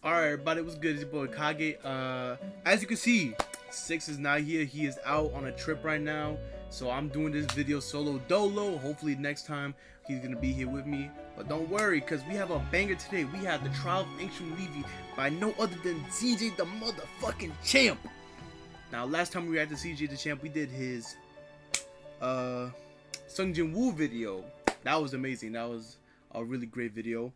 Alright, everybody, what's good? It's your boy Kage. As you can see, 6 is not here. He is out on a trip right now. So I'm doing this video solo dolo. Hopefully next time he's gonna be here with me. But don't worry, because we have a banger today. We have the trial of Angstrom Levy by no other than CJ the motherfucking champ. Now, last time we reacted to CJ the champ, we did his Sung Jin Woo video. That was amazing. That was a really great video.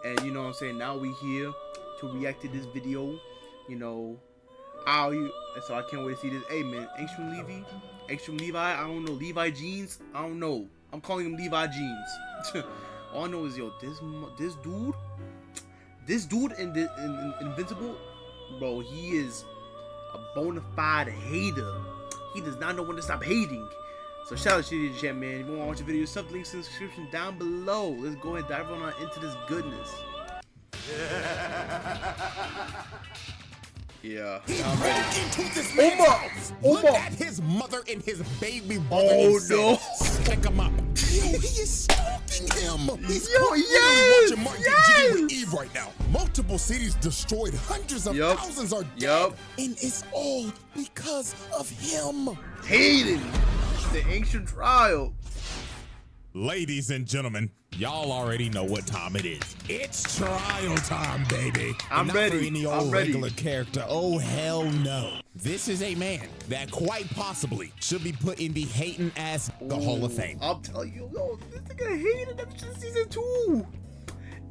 And you know what I'm saying, now we here to react to this video, you know. So I can't wait to see this. Hey man, Angstrom Levi, I don't know, Levi jeans, I don't know. I'm calling him Levi jeans. All I know is, yo, this dude in Invincible, bro, he is a bona fide hater. He does not know when to stop hating. So shout out to the chat, man. If you want to watch the video, sub links in the description down below. Let's go ahead and dive on into this goodness. Yeah, I'm ready. Into this man's house. Look at his mother and his baby brother. Oh no! Stick him up. Yo, he is stalking him. He's watching Martin get jiggy with Eve right now. Multiple cities destroyed, hundreds of thousands are dead, and it's all because of him. Hating the ancient trial. Ladies and gentlemen, y'all already know what time it is. It's trial time, baby. I'm ready. For any old regular character. Oh, hell no. This is a man that quite possibly should be put in the hating ass the Hall of Fame. I'll tell you, yo, this nigga hated ever since season 2.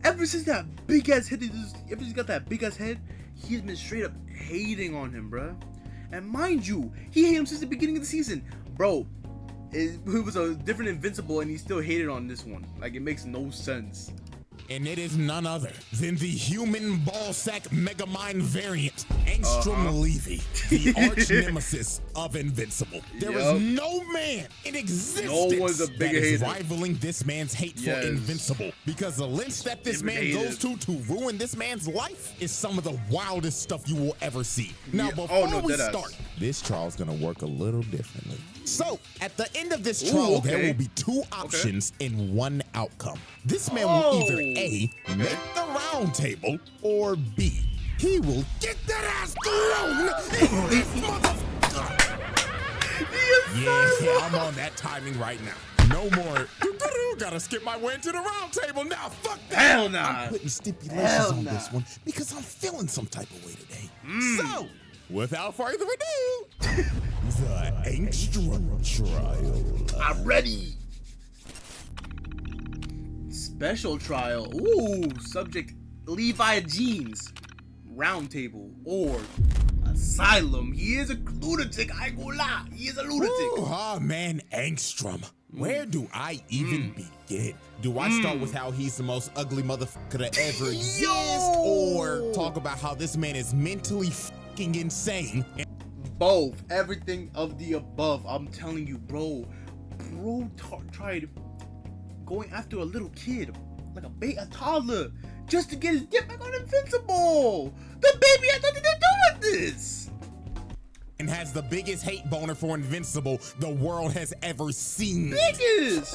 Ever since that big ass head, ever since he got that big ass head, he's been straight up hating on him, bruh. And mind you, he hated him since the beginning of the season, bro. It was a different Invincible, and he still hated on this one. Like, it makes no sense. And it is none other than the human ballsack Megamind variant, Angstrom Levy, the arch nemesis of Invincible. There is no man in existence that is rivaling this man's hate for Invincible, because the lengths that this man goes to ruin this man's life is some of the wildest stuff you will ever see. Now, before we start, this trial's gonna work a little differently. So, at the end of this trial, there will be 2 options and 1 outcome. This man will either A, make the round table, or B, he will get that ass thrown in this motherfucker. Yeah, I'm on that timing right now. No more, gotta skip my way into the round table now. Fuck that. Hell nah. I'm putting stipulations on this one because I'm feeling some type of way today. So, without further ado, the Angstrom trial. I'm ready. Special trial. Ooh, subject Levi jeans. Round table or asylum. He is a lunatic. I ain't gonna lie. He is a lunatic. Oh man, Angstrom. Where do I even begin? Do I start with how he's the most ugly motherfucker to ever exist, or talk about how this man is mentally fucking insane? Both. Everything of the above. I'm telling you, bro. Bro tried going after a little kid, like a toddler, just to get his get back on Invincible. The baby had nothing to do with this. And has the biggest hate boner for Invincible the world has ever seen. Biggest.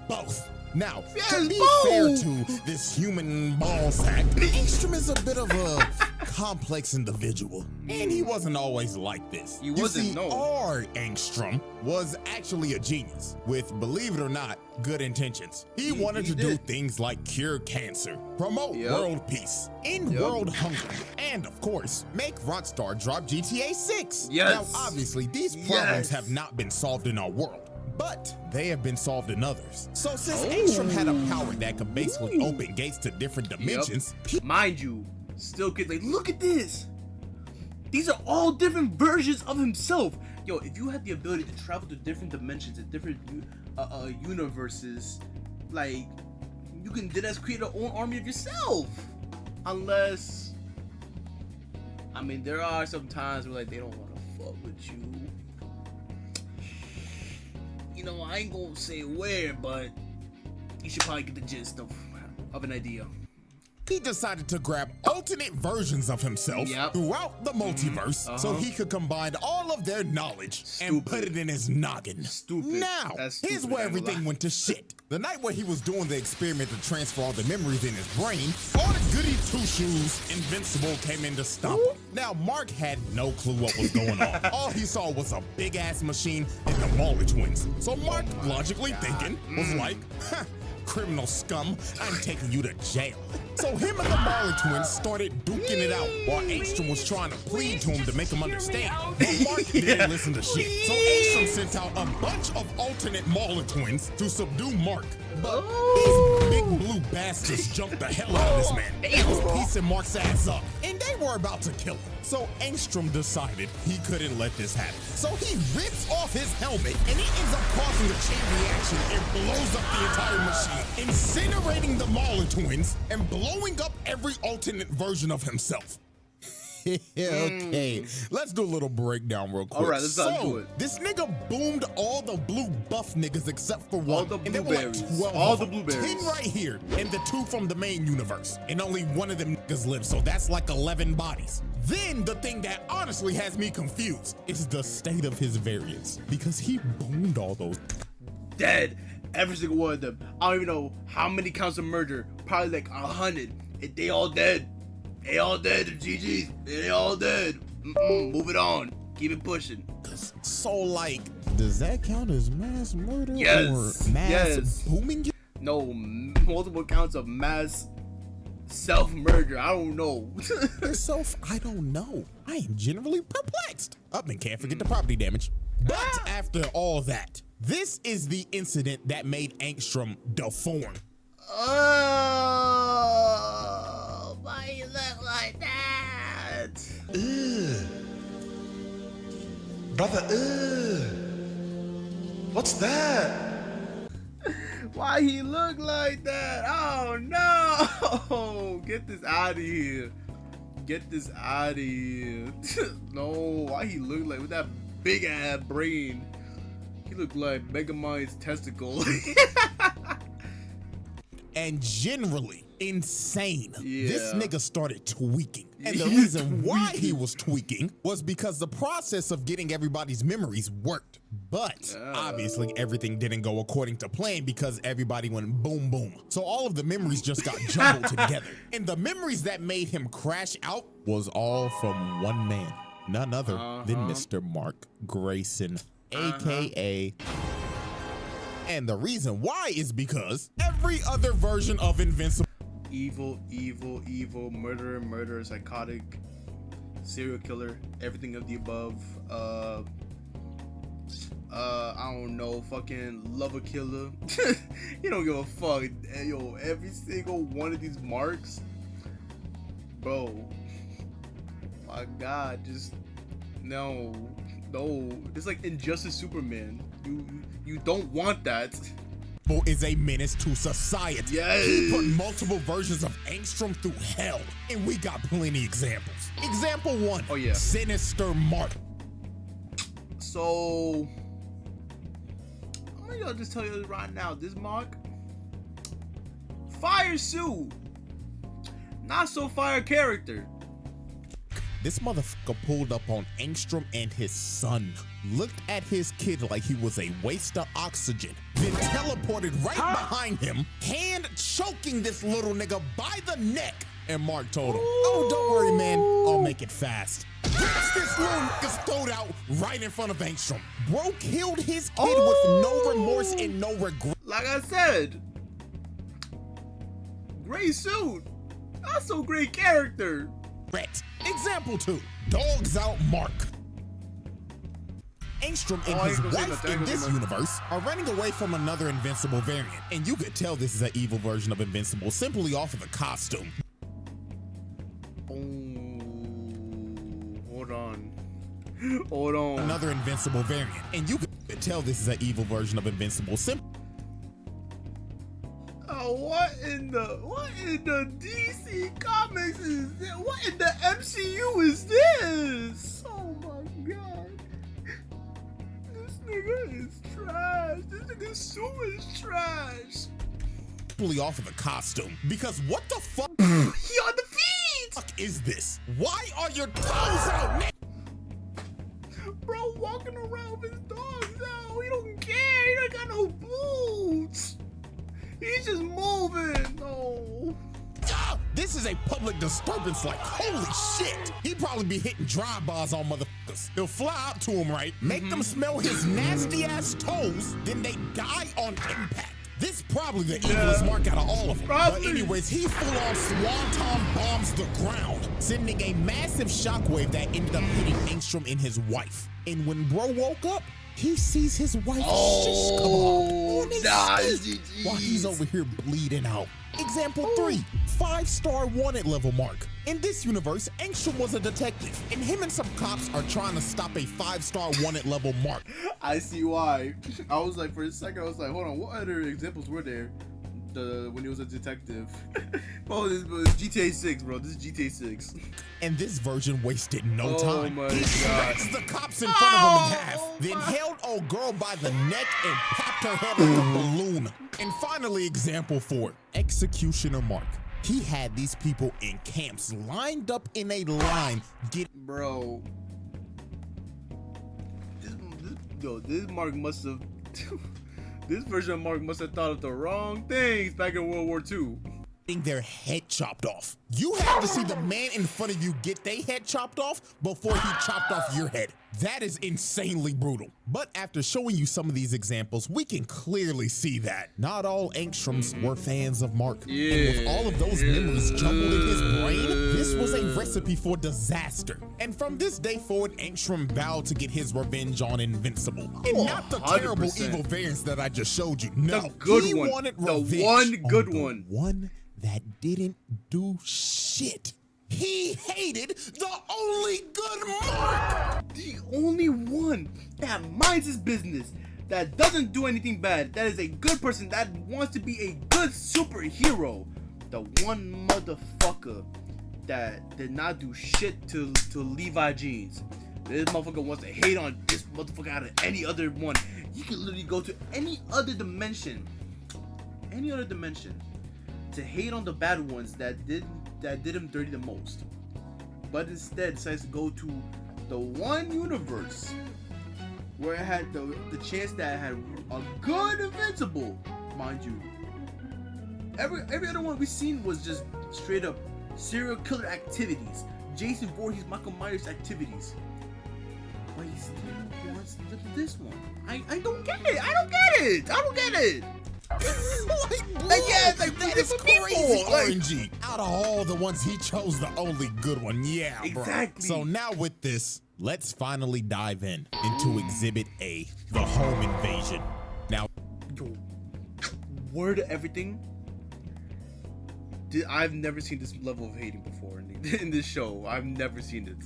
Both. Now, to be fair to this human ballsack, Angstrom is a bit of a complex individual, and he wasn't always like this. He wasn't. You see, our Angstrom was actually a genius with, believe it or not, good intentions. He wanted to do things like cure cancer, promote world peace, end world hunger, and of course, make Rockstar drop GTA 6. Now, obviously, these problems have not been solved in our world, but they have been solved in others. So since Angstrom had a power that could basically open gates to different dimensions, mind you, still kids like, look at this. These are all different versions of himself. Yo, if you had the ability to travel to different dimensions and different universes, like, you can create your own army of yourself. Unless, I mean, there are some times where like they don't want to fuck with you. You know, I ain't gonna say where, but you should probably get the gist of an idea. he decided to grab alternate versions of himself throughout the multiverse so he could combine all of their knowledge and put it in his noggin. Now, here's where everything went to shit. The night where he was doing the experiment to transfer all the memories in his brain, all the goody two-shoes Invincible came in to stop him. Now, Mark had no clue what was going on. All he saw was a big-ass machine and the Mauler twins. So Mark, logically thinking, was like, huh, criminal scum, I'm taking you to jail. So him and the Mauler twins started duking it out while Angstrom was trying to plead to him to make him understand. But Mark didn't listen to shit. So Angstrom sent out a bunch of alternate Mauler twins to subdue Mark. But these big blue bastards jumped the hell out of this man. They was piecing Mark's ass up, and they were about to kill him. So Angstrom decided he couldn't let this happen. So he rips off his helmet, and it ends up causing a chain reaction and blows up the entire machine, incinerating the Mauler twins and blowing up every alternate version of himself. Okay, let's do a little breakdown real quick. All right, let's do it. This nigga boomed all the blue buff niggas except for one. All the blueberries. And there were like 12 all the blueberries. 10 right here, and the 2 from the main universe. And only one of them niggas lives, so that's like 11 bodies. Then the thing that honestly has me confused is the state of his variants, because he boomed all those. Dead. Every single one of them. I don't even know how many counts of murder. Probably like 100. And they all dead. They all dead, GG's. They all dead. Move it on. Keep it pushing. So, like, does that count as mass murder? Yes. Or mass booming? No, multiple counts of mass self-murder. I don't know. I don't know. I am generally perplexed. Up and can't forget the property damage. But after all that, this is the incident that made Angstrom deform. Oh, why you look like that? Ugh. Brother, ugh. What's that? Why he look like that? Oh no! Get this out of here. Get this out of here. No, why he look like with that big ass brain? He looked like Megamind's testicle. And generally insane. Yeah. This nigga started tweaking. And the reason why he was tweaking was because the process of getting everybody's memories worked. But obviously everything didn't go according to plan because everybody went boom, boom. So all of the memories just got jumbled together. And the memories that made him crash out was all from one man, none other than Mr. Mark Grayson, AKA. And the reason why is because every other version of Invincible. Evil, murderer, psychotic, serial killer, everything of the above. I don't know, fucking lover killer. You don't give a fuck. Yo, every single one of these marks, bro. My God, just no. It's like Injustice Superman. You don't want that. Is a menace to society. Yes. He put multiple versions of Angstrom through hell, and we got plenty examples. Example 1. Oh yeah. Sinister Mark. So I'm gonna just tell you right now, this Mark, fire suit, not so fire character. This motherfucker pulled up on Angstrom and his son, looked at his kid like he was a waste of oxygen, then teleported right behind him, hand choking this little nigga by the neck. And Mark told him, oh, don't worry, man, I'll make it fast. Rips this little nigga's throat out right in front of Angstrom. Bro killed his kid with no remorse and no regret. Like I said, great suit, not so great character. Example 2, dogs out Mark. Angstrom and his wife in this universe are running away from another Invincible variant, and you could tell this is an evil version of Invincible simply off of the costume. Hold on. Another Invincible variant, and you could tell this is an evil version of Invincible simply. What in the DC comics is this? What in the MCU is this? Oh my God. This nigga is trash. This nigga's suit is trash. Off of the costume, because what the fuck? is this? Why are your toes out, nigga? Bro walking around with his dogs out. He don't care. He don't got no boots. He's just moving. No. This is a public disturbance, like, holy shit. He probably be hitting drive-bys on motherfuckers. He'll fly up to him, right? Make them smell his nasty ass toes, then they die on impact. This probably the evilest mark out of all of them. But anyways, he full-on swanton bombs the ground, sending a massive shockwave that ended up hitting Angstrom and his wife. And when bro woke up, he sees his wife shish kebab on his feet while he's over here bleeding out. Example 3, 5-star wanted level mark. In this universe, Angstrom was a detective, and him and some cops are trying to stop a 5-star wanted level mark. I see why. I was like, for a second, I was like, hold on, what other examples were there? When he was a detective. Bro, this was GTA 6, bro. This is GTA 6. And this version wasted no time. My he smacked the cops in front of him in half, then held old girl by the neck and popped her head like a balloon. And finally, example 4, executioner mark. He had these people in camps lined up in a line. Bro. This Mark must have... This version of Mark must have thought of the wrong things back in World War II. Their head chopped off. You have to see the man in front of you get their head chopped off before he chopped off your head. That is insanely brutal. But after showing you some of these examples, we can clearly see that not all Angstroms were fans of Mark. Yeah. And with all of those memories jumbled in his brain, this was a recipe for disaster. And from this day forward, Angstrom vowed to get his revenge on Invincible. And not the terrible 100%. Evil variants that I just showed you. No, The good he one. wanted The revenge one on good the one. one that didn't do shit. He hated the only good Mark. The only one that minds his business, that doesn't do anything bad, that is a good person, that wants to be a good superhero. The one motherfucker that did not do shit to Levi jeans. This motherfucker wants to hate on this motherfucker out of any other one. You can literally go to any other dimension to hate on the bad ones that did him dirty the most, but instead decides to go to the one universe where it had the chance that it had a good Invincible, mind you. Every other one we've seen was just straight up serial killer activities, Jason Voorhees, Michael Myers activities, but he still wants this one. I don't get it. I don't get it. That is crazy like, RNG. Out of all the ones, he chose the only good one. Yeah, exactly. Bro. So now with this, let's finally dive into Exhibit A, the home invasion. Now, yo, word to everything. I've never seen this level of hating before in this show. I've never seen it.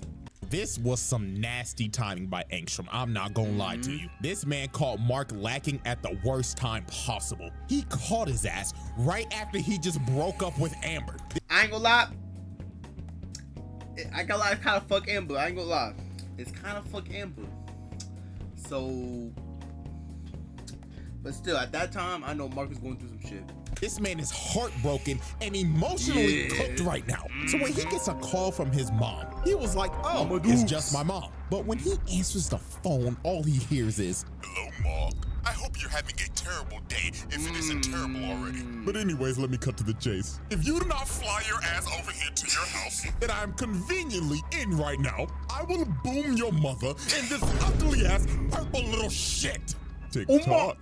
this was some nasty timing by Angstrom. I'm not gonna lie to you. This man caught Mark lacking at the worst time possible. He caught his ass right after he just broke up with Amber. I ain't gonna lie. I got a lot of kind of fuck Amber. I ain't gonna lie. It's kind of fuck Amber. So, but still, at that time, I know Mark was going through some shit. This man is heartbroken and emotionally cooked right now. So when he gets a call from his mom, he was like, oh, it's just my mom. But when he answers the phone, all he hears is, hello, Mark. I hope you're having a terrible day, if it isn't terrible already. But anyways, let me cut to the chase. If you do not fly your ass over here to your house that I'm conveniently in right now, I will boom your mother and this ugly ass purple little shit. TikTok.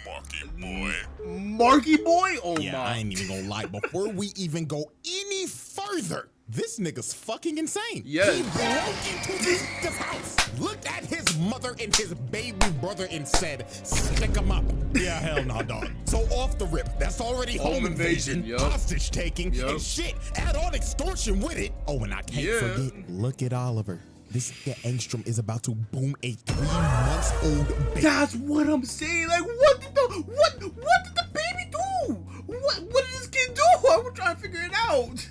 Marky boy. Marky boy? Oh yeah, my. I ain't even gonna lie. Before we even go any further, this nigga's fucking insane. Yes. He broke into this nigga's house, looked at his mother and his baby brother and said, stick him up. Yeah, hell no, dog. So off the rip, that's already home invasion, hostage taking, and shit. Add on extortion with it. Oh, and I can't forget, look at Oliver. This nigga Angstrom is about to boom a 3-month-old baby. That's what I'm saying. Like, what did the baby do? What did this kid do? I'm trying to figure it out.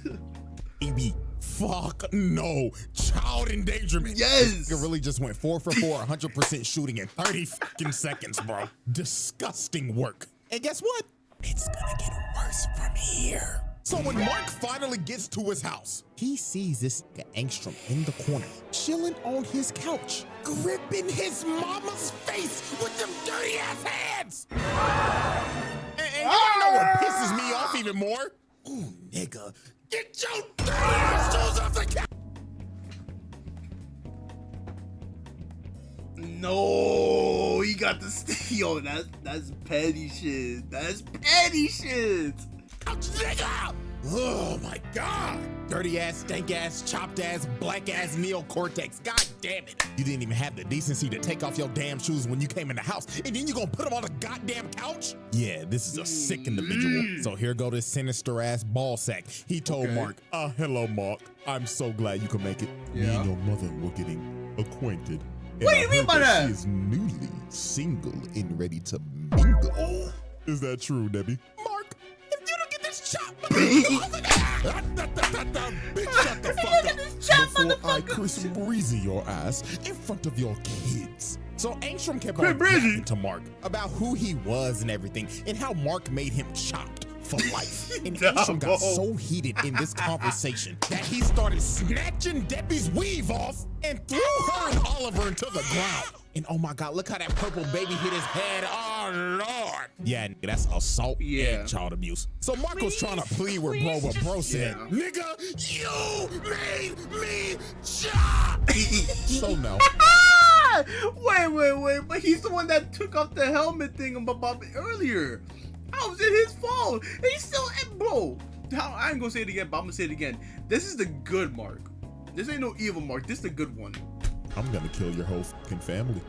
Baby, fuck no. Child endangerment. Yes. It really just went 4 for 4, 100% shooting in 30 fucking seconds, bro. Disgusting work. And guess what? It's gonna get worse from here. So when Mark finally gets to his house, he sees this nigga Angstrom in the corner, chilling on his couch, gripping his mama's face with them dirty ass hands. And you wanna know what pisses me off even more? Ooh, nigga, get your dirty ass shoes off the couch. No, he got the yo. That's petty shit. That's petty shit. Nigga! Oh my God! Dirty ass, stank ass, chopped ass, black ass neocortex. God damn it! You didn't even have the decency to take off your damn shoes when you came in the house, and then you gonna put them on the goddamn couch? Yeah, this is a sick individual. So here go this sinister ass ball sack. He told Mark, hello Mark. I'm so glad you can make it. Me and your mother were getting acquainted. What do you mean by that? She is newly single and ready to mingle. Oh. Is that true, Debbie? Mark, if you don't get this chop, bitch, shut the fuck up before I Chris Breezy your ass in front of your kids. So Angstrom kept on talking to Mark about who he was and everything, and how Mark made him chopped for life. And Angstrom got so heated in this conversation that he started snatching Debbie's weave off and threw her and Oliver into the ground. And oh my God, look how that purple baby hit his head. Oh Lord. Yeah, that's assault and child abuse. So Mark was trying to plead with bro, but bro said, nigga, you made me chop. So no. Wait, but he's the one that took off the helmet thing about earlier. How was it his fault? And he's still, bro. I ain't gonna say it again, but I'm gonna say it again. This is the good Mark. This ain't no evil Mark. This is the good one. I'm gonna kill your whole fucking family.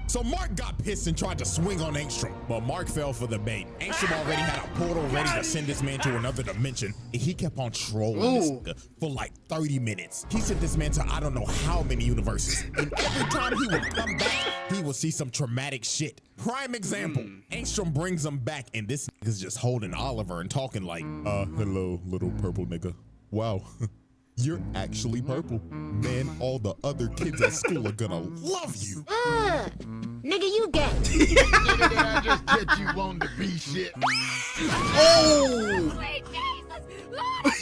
So Mark got pissed and tried to swing on Angstrom, but Mark fell for the bait. Angstrom already had a portal ready to send this man to another dimension, and he kept on trolling this nigga for like 30 minutes. He sent this man to I don't know how many universes, and every time he would come back, he would see some traumatic shit. Prime example, Angstrom brings him back, and this nigga's just holding Oliver and talking like, hello, little purple nigga. Wow. You're actually purple. Man, all the other kids at school are gonna love you. Nigga, you gay. Nigga, did I just get you on the B shit? Oh! Sweet Jesus, Lord,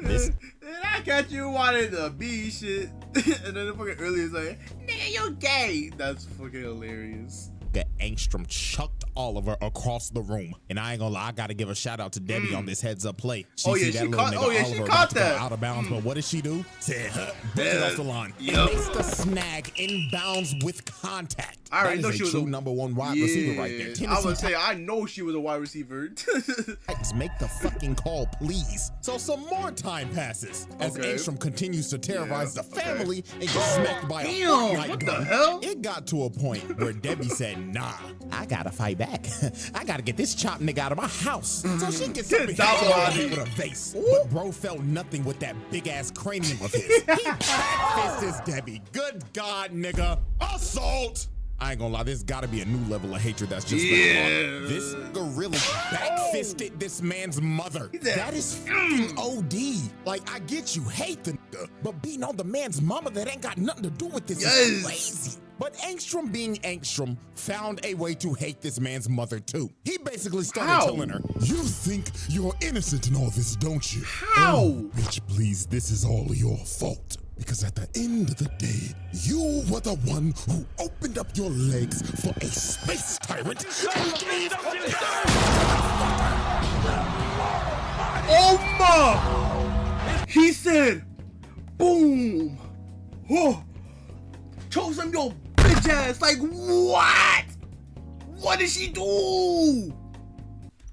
This Did I catch you wanted the B shit? And then the fucking earlier is like, nigga, you're gay. That's fucking hilarious. Angstrom chucked Oliver across the room. And I ain't gonna lie, I gotta give a shout out to Debbie on this heads up play. She see that little nigga Oliver about to go out of bounds, but what does she do? Said, book it off the line. And makes the snag inbounds with contact. I already know she was a number one wide receiver right there. I would say I know she was a wide receiver. Make the fucking call, please. So some more time passes as Angstrom continues to terrorize the family and get smacked by a Fortnite gun. Hell? It got to a point where Debbie said, nah, I gotta fight back. I gotta get this chopped nigga out of my house. So she gets up and hits him with a vase. But bro felt nothing with that big ass cranium of his. He backfisted Debbie. Good God, nigga. Assault! I ain't gonna lie, there's gotta be a new level of hatred that's just been on. This nigga really back-fisted this man's mother. That is fucking OD. Like, I get you hate the nigga, but beating on the man's mama that ain't got nothing to do with this is crazy. But Angstrom being Angstrom found a way to hate this man's mother too. He basically started telling her, you think you're innocent in all this, don't you? How? Oh, bitch, please, this is all your fault. Because at the end of the day, you were the one who opened up your legs for a space tyrant. Oh my! He said, boom! Oh, chose him your bitch ass. Like, what? What did she do?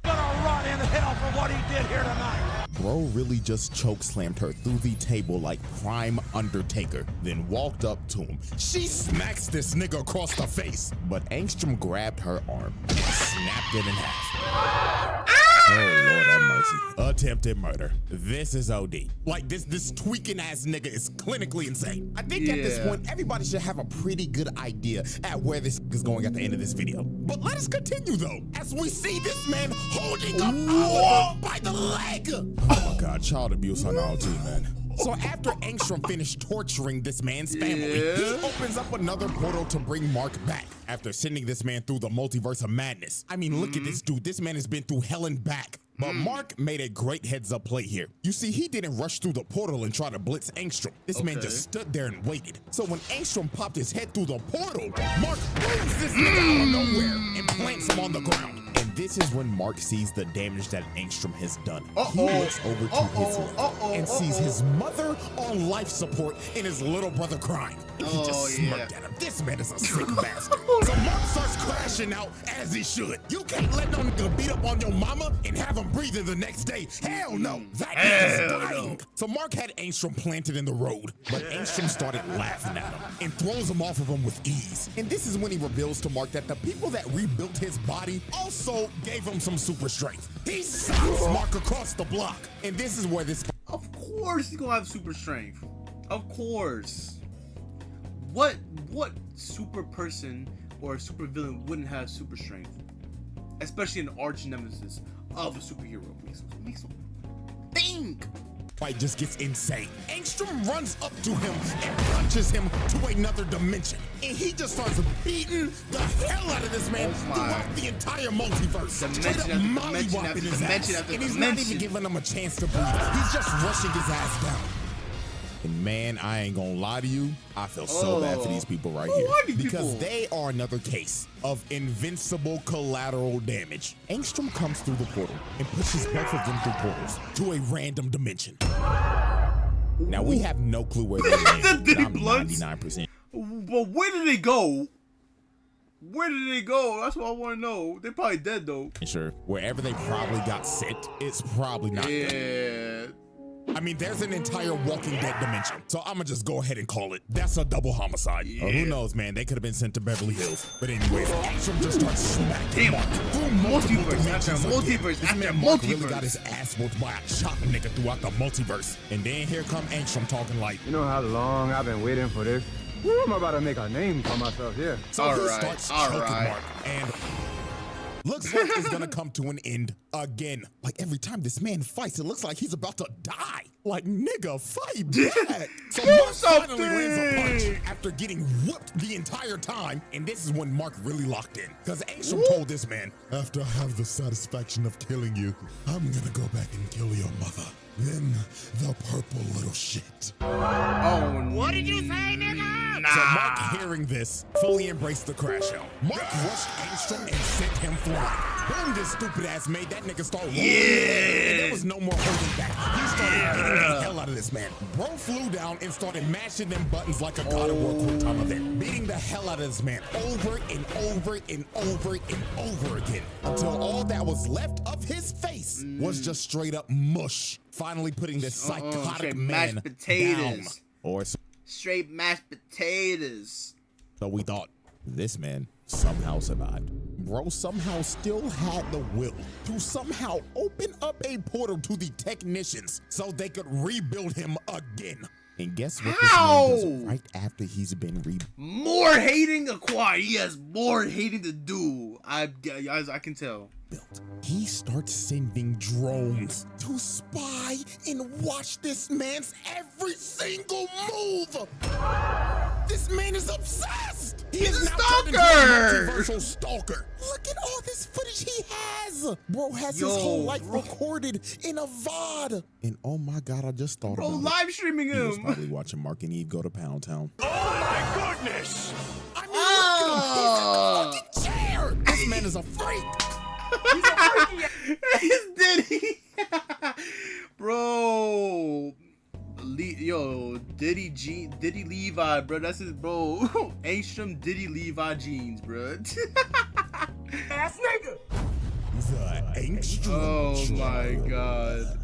Gonna rot in hell for what he did here tonight. Bro really just chokeslammed her through the table like Prime Undertaker, then walked up to him. She smacks this nigga across the face, but Angstrom grabbed her arm and snapped it in half. Oh, Lord have mercy. Attempted murder. This is OD. Like, this tweaking ass nigga is clinically insane. I think at this point, everybody should have a pretty good idea at where this is going at the end of this video. But let us continue, though, as we see this man holding up Oliver by the leg. Oh my God, child abuse on all too, man. So after Angstrom finished torturing this man's family, he opens up another portal to bring Mark back. after sending this man through the multiverse of madness. I mean, look at this dude. This man has been through hell and back. But Mark made a great heads-up play here. You see, he didn't rush through the portal and try to blitz Angstrom. This man just stood there and waited. So when Angstrom popped his head through the portal, Mark moves this nigga out of nowhere and plants him on the ground. And this is when Mark sees the damage that Angstrom has done. He looks over to his left and sees his mother on life support and his little brother crying. And he just smirked at him. This man is a sick bastard. So Mark starts crashing out as he should. You can't let no nigga beat up on your mama and have him breathing the next day. Hell no. That nigga's dying. So Mark had Angstrom planted in the road, but Angstrom started laughing at him and throws him off of him with ease. And this is when he reveals to Mark that the people that rebuilt his body also gave him some super strength. He stops Mark across the block. And this is where this... Of course he's gonna have super strength. Of course. What super person or super villain wouldn't have super strength? Especially an arch nemesis of a superhero. Makes him think. Fight just gets insane. Angstrom runs up to him and punches him to another dimension. And he just starts beating the hell out of this man throughout the entire multiverse. Straight up mollywopping his ass. And he's not even giving him a chance to breathe. He's just rushing his ass down. And man, I ain't gonna lie to you, I feel so bad for these people right here. Because they are another case of invincible collateral damage. Angstrom comes through the portal and pushes both of them through portals to a random dimension. Now we have no clue where they land, but I'm 99%. But where did they go? Where did they go? That's what I want to know. They're probably dead though. Sure, wherever they probably got sent, it's probably not good. I mean, there's an entire Walking Dead dimension, so I'm gonna just go ahead and call it. That's a double homicide. Or who knows, man? They could have been sent to Beverly Hills. But anyways, Angstrom just starts smacking Mark through multiverse after multiverse after multiverse. Really got his ass whooped by a chop nigga throughout the multiverse. And then here come Angstrom talking like, you know how long I've been waiting for this? Woo, I'm about to make a name for myself here. So he starts choking Mark and looks like it's gonna come to an end again. Like every time this man fights, it looks like he's about to die. Like, nigga, fight back. So Mark finally lands a punch after getting whooped the entire time. And this is when Mark really locked in. Because Angstrom told this man, after I have the satisfaction of killing you, I'm gonna go back and kill your mother. Then the purple little shit. Oh, what did you say, nigga? So Mark, hearing this, fully embraced the crash out. Mark rushed Angstrom and sent him flying. Boom, this stupid ass made that nigga start rolling. And there was no more holding back. He started beating the hell out of this man. Bro flew down and started mashing them buttons like a God of War quick time event. Beating the hell out of this man over and over and over and over again. Until all that was left of his face was just straight up mush. Finally putting this psychotic man down. Or straight mashed potatoes. So we thought this man somehow survived. Bro somehow still had the will to somehow open up a portal to the technicians so they could rebuild him again. And guess what this man does right after he's been rebuilt? More hating acquired. He has more hating to do. I can tell. He starts sending drones to spy and watch this man's every single move. This man is obsessed. He's a stalker. Multiversal stalker. Look at all this footage he has. Bro has his whole life recorded in a VOD. And oh my God, I just thought about live streaming him. He was probably watching Mark and Eve go to Pound Town. Oh my goodness! I mean, look at him. He's in the fucking chair. This man is a freak. He's Diddy. Bro. Diddy Levi, bro. That's his bro. Angstrom Diddy Levi jeans, bro. Ass nigga. He's Angstrom. Oh my God.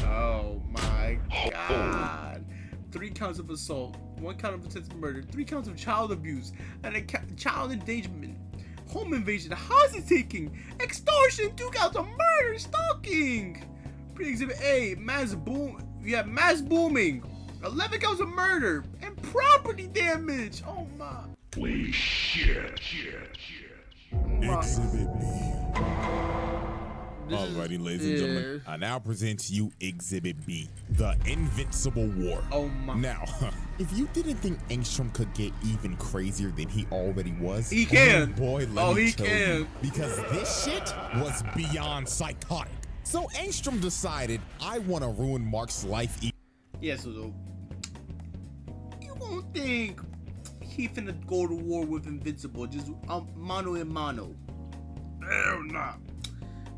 Oh my God. 3 counts of assault, 1 count of attempted murder, 3 counts of child abuse, and a child endangerment. Home invasion, hostage taking, extortion, 2 counts of murder, stalking. Pre-exhibit A, mass booming, 11 counts of murder, and property damage. Oh my. Holy shit. Exhibit B. Alrighty, ladies and gentlemen, I now present to you Exhibit B, the Invincible War. Oh my. Now, if you didn't think Angstrom could get even crazier than he already was, he can. Oh boy, let me he tell can. you, because this shit was beyond psychotic. So Angstrom decided, I want to ruin Mark's life. Yeah, so you won't think he finna go to war with Invincible, just mano a mano. Hell nah.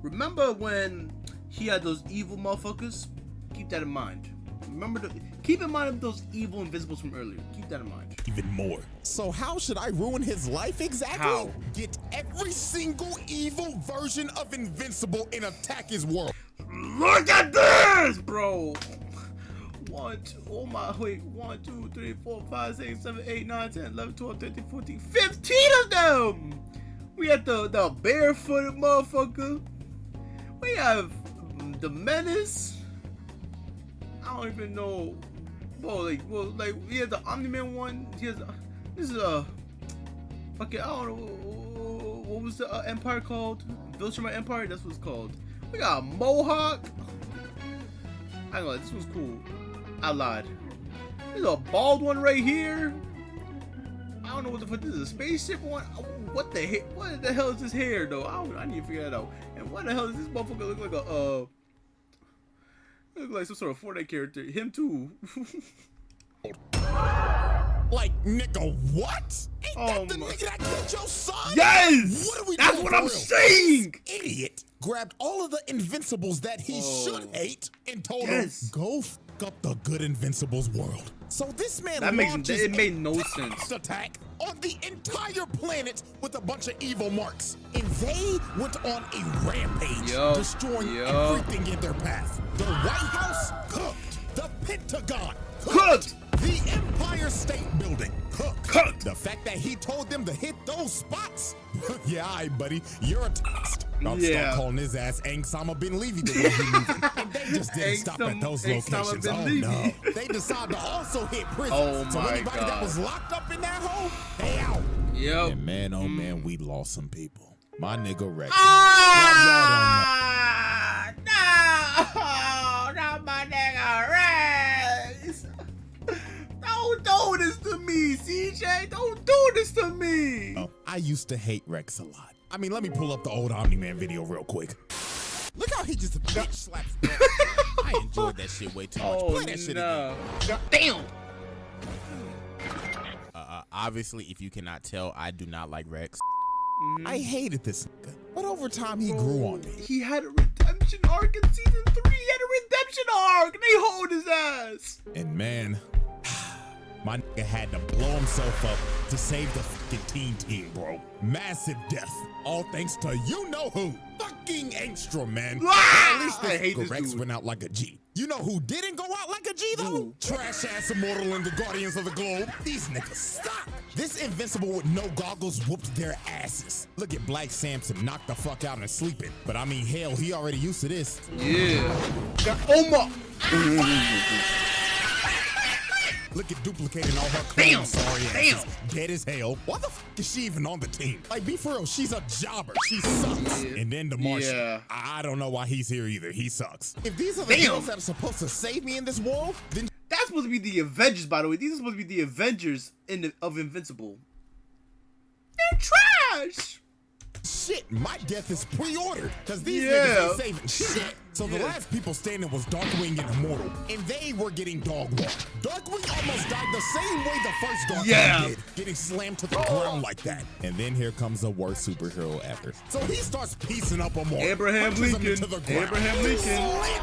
Remember when he had those evil motherfuckers? Keep that in mind. Keep in mind those evil Invincibles from earlier. Keep that in mind. Even more. So how should I ruin his life exactly? How? Get every single evil version of Invincible and attack his world. Look at this, bro. 1, 2, 3, 4, 5, 6, 7, 8, 9, 10, 11, 12, 13, 14, 15 of them. We had the barefooted motherfucker. We have the Menace. I don't even know. Like we had the Omni-Man one. This is a fucking, I don't know, what was the Empire called? Viltrumer Empire. That's what it's called. We got a Mohawk. I don't know. This one's cool. I lied. There's a bald one right here. I don't know what the fuck this is. A spaceship one. What the heck? What the hell is this hair though? I need to figure that out. And what the hell does this motherfucker look like? Look like some sort of Fortnite character. Him too. Like, nigga, what? Ain't that the my. nigga that killed your son? Yes. What are we That's doing what for I'm real? saying. This idiot grabbed all of the Invincibles that he should hate and told him, go f up the good Invincibles world. So this man launches it made no a sense. attack on the entire planet with a bunch of evil marks. And they went on a rampage, destroying everything in their path. The White House cooked. The Pentagon cooked. The Empire State Building cooked. The fact that he told them to hit those spots. Yeah, all right, buddy, you're a toast. I'll start calling his ass Angstrom bin Levy the way he moving. And they just didn't stop at those locations. Oh no. They decided to also hit prison. So anybody that was locked up in that hole, they out. Yep. And man, oh man, we lost some people. My nigga Rex. No, not my nigga Rex. Don't do this to me, CJ. Don't do this to me. Oh, I used to hate Rex a lot. I mean, let me pull up the old Omni-Man video real quick. Look how he just bitch slaps me. I enjoyed that shit way too much. Play that shit again. Damn. Obviously, if you cannot tell, I do not like Rex. I hated this nigga, but over time he grew on me. He had a redemption arc in season 3. He had a redemption arc. They hold his ass. And man, my nigga had to blow himself up to save the fucking team, bro. Massive death. All thanks to you know who. Fucking Angstrom, man. At least this Rex went out like a G. You know who didn't go out like a G though? Trash ass Immortal and the Guardians of the Globe. These niggas stop. This Invincible with no goggles whooped their asses. Look at Black Samson knocked the fuck out and sleeping. But I mean, hell, he already used to this. Yeah. Oh my. Look at duplicating all her clones. Sorry asses. Dead as hell. Why the fuck is she even on the team? Like, be for real, she's a jobber. She sucks. And then the Martian. I don't know why he's here either. He sucks. If these are the heroes that are supposed to save me in this world, then that's supposed to be the Avengers, by the way. These are supposed to be the Avengers of Invincible. They're trash. Shit, my death is pre-ordered because these niggas ain't saving shit. So the last people standing was Darkwing and Immortal, and they were getting dog walked. Darkwing almost died the same way the first Darkwing did, getting slammed to the ground like that. And then here comes the worst superhero ever. So he starts piecing up Immortal. Abraham Lincoln. Slams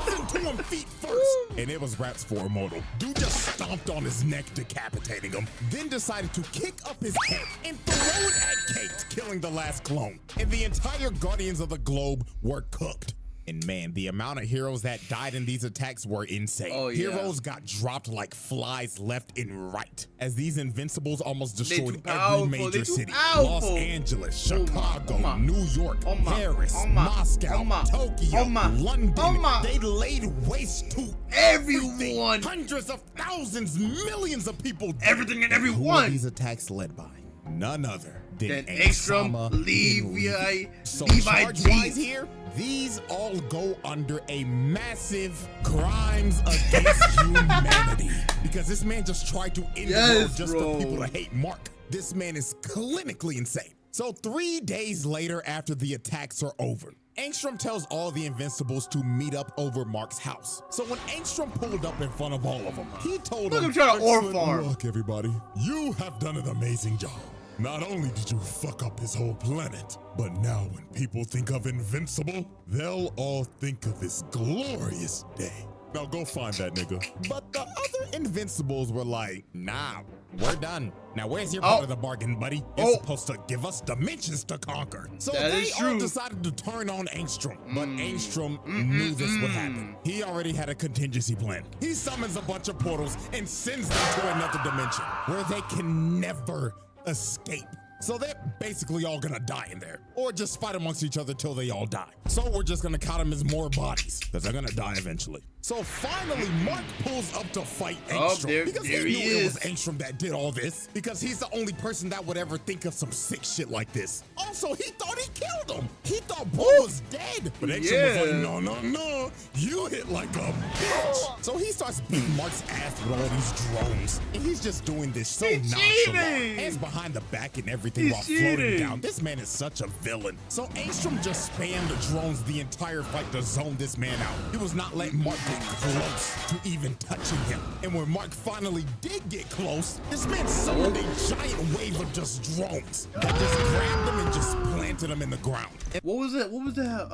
into him feet first. And it was raps for Immortal. Dude just stomped on his neck, decapitating him. Then decided to kick up his head and throw it at Kate, killing the last clone. And the entire Guardians of the Globe were cooked. And man, the amount of heroes that died in these attacks were insane. Heroes got dropped like flies left and right, as these Invincibles almost destroyed every major city. Los Angeles, Chicago, New York, Paris, Moscow, Tokyo, London. They laid waste to everyone. Hundreds of thousands, millions of people. Everything and everyone. Who are these attacks led by? None other then Angstrom, Levy. So Levi charge-wise here, these all go under a massive crimes against humanity. Because this man just tried to end the world just for people to hate Mark. This man is clinically insane. So 3 days later, after the attacks are over, Angstrom tells all the Invincibles to meet up over Mark's house. So when Angstrom pulled up in front of all of them, he told them, "Look, everybody, you have done an amazing job. Not only did you fuck up his whole planet, but now when people think of Invincible, they'll all think of this glorious day. Now go find that nigga." But the other Invincibles were like, "Nah, we're done. Now where's your part of the bargain, buddy? You're supposed to give us dimensions to conquer." So they all decided to turn on Angstrom. But Angstrom knew this would happen. He already had a contingency plan. He summons a bunch of portals and sends them to another dimension where they can never escape. So they're basically all gonna die in there, or just fight amongst each other till they all die. So we're just gonna count them as more bodies, because they're gonna die eventually. So finally, Mark pulls up to fight Angstrom, because he knew it was Angstrom that did all this, because he's the only person that would ever think of some sick shit like this. Also, he thought he killed him. He thought Bro was dead, but Angstrom was like, no, you hit like a bitch. So he starts beating Mark's ass with all these drones, and he's just doing this so nonchalant, hands behind the back and everything while floating down. This man is such a villain. So Angstrom just spammed the drones the entire fight to zone this man out. He was not letting Mark get close to even touching him. And when Mark finally did get close, this man summoned a giant wave of just drones that just grabbed him and just planted him in the ground. What was it? What was that?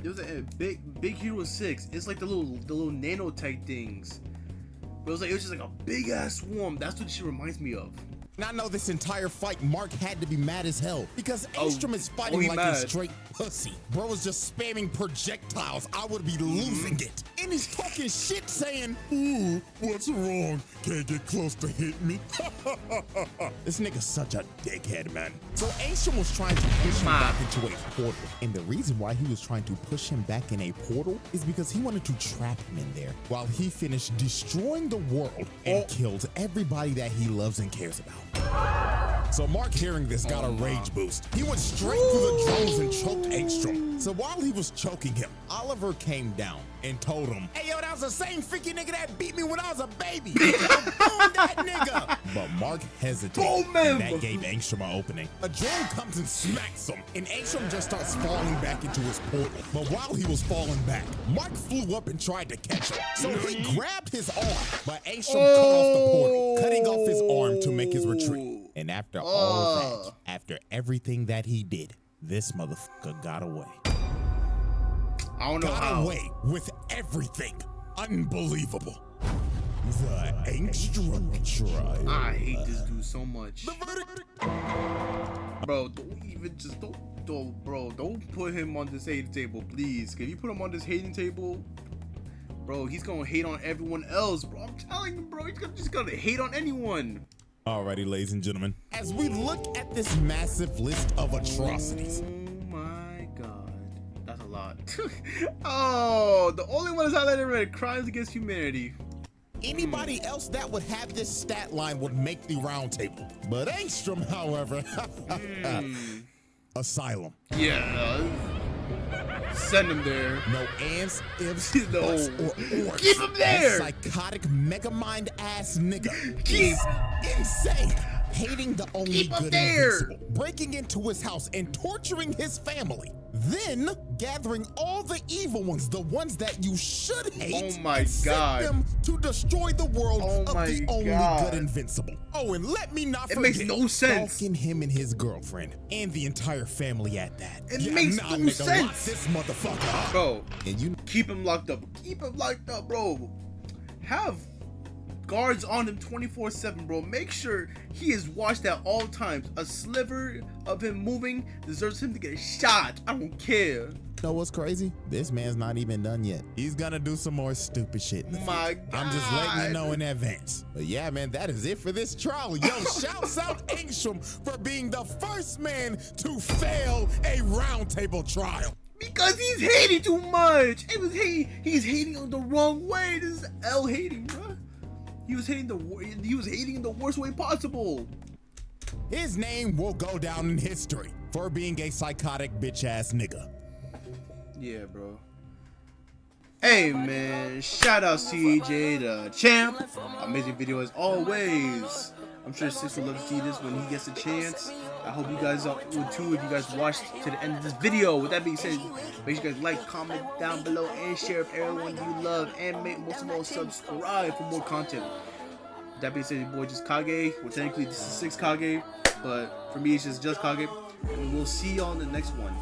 It was a Big Hero 6. It's like the little nanotech things. But it was just like a big ass swarm. That's what she reminds me of. And I know this entire fight, Mark had to be mad as hell because Angstrom is fighting like a straight pussy. Bro was just spamming projectiles. I would be losing it. And he's talking shit saying, "Ooh, what's wrong? Can't get close to hit me." This nigga's such a dickhead, man. So Angstrom was trying to push him back into a portal. And the reason why he was trying to push him back in a portal is because he wanted to trap him in there while he finished destroying the world and killed everybody that he loves and cares about. So Mark, hearing this, got a rage boost. He went straight for the drones and choked Angstrom. So while he was choking him, Oliver came down and told him, "Hey, yo, that was the same freaky nigga that beat me when I was a baby. Boom that nigga." But Mark hesitated, and that gave Angstrom an opening. A drone comes and smacks him, and Angstrom just starts falling back into his portal. But while he was falling back, Mark flew up and tried to catch him. So he grabbed his arm, but Angstrom cut off the portal, cutting off his arm to make his retreat. And after all of that, after everything that he did, this motherfucker got away. I don't know got how. away with everything. Unbelievable. The Angstrom trial. I hate this dude so much. Bro, don't put him on this hating table, please. If you put him on this hating table, bro, he's gonna hate on everyone else, bro. I'm telling you, bro, he's just gonna hate on anyone. Alrighty, ladies and gentlemen, as we look at this massive list of atrocities. Oh my god, that's a lot. Oh, the only one that's highlighted red, crimes against humanity. Anybody else that would have this stat line would make the round table. But Angstrom, however, asylum. Yeah. Send him there. No ands, ifs, No. buts, or ors. Keep him there. That psychotic megamind ass nigga. He's insane. Hating the only good Invincible, breaking into his house and torturing his family, then gathering all the evil ones, the ones that you should hate, oh my and god, send them to destroy the world of the only god. good Invincible. Oh, and let me not forget, makes no sense. stalking him and his girlfriend and the entire family at that. It makes no sense. Lock this motherfucker up. Bro, and you keep him locked up. Keep him locked up, bro. Have guards on him 24/7, bro. Make sure he is watched at all times. A sliver of him moving deserves him to get shot. I don't care. Know what's crazy? This man's not even done yet. He's gonna do some more stupid shit in the future. I'm just letting you know in advance. But yeah, man, that is it for this trial. Yo, shouts out Angstrom for being the first man to fail a roundtable trial. Because he's hating too much. He's hating on the wrong way. This is L hating, bro. He was hating in the worst way possible. His name will go down in history for being a psychotic bitch-ass nigga. Yeah, bro. Hey, man. Shout out CJ the champ. Amazing video as always. I'm sure Six will love to see this when he gets a chance. I hope you guys will too if you guys watched to the end of this video. With that being said, make sure you guys like, comment down below, and share with everyone you love. And most of all, subscribe for more content. With that being said, your boy just Kage. Well, technically this is 6 Kage, but for me it's just Kage. And we'll see you on the next one.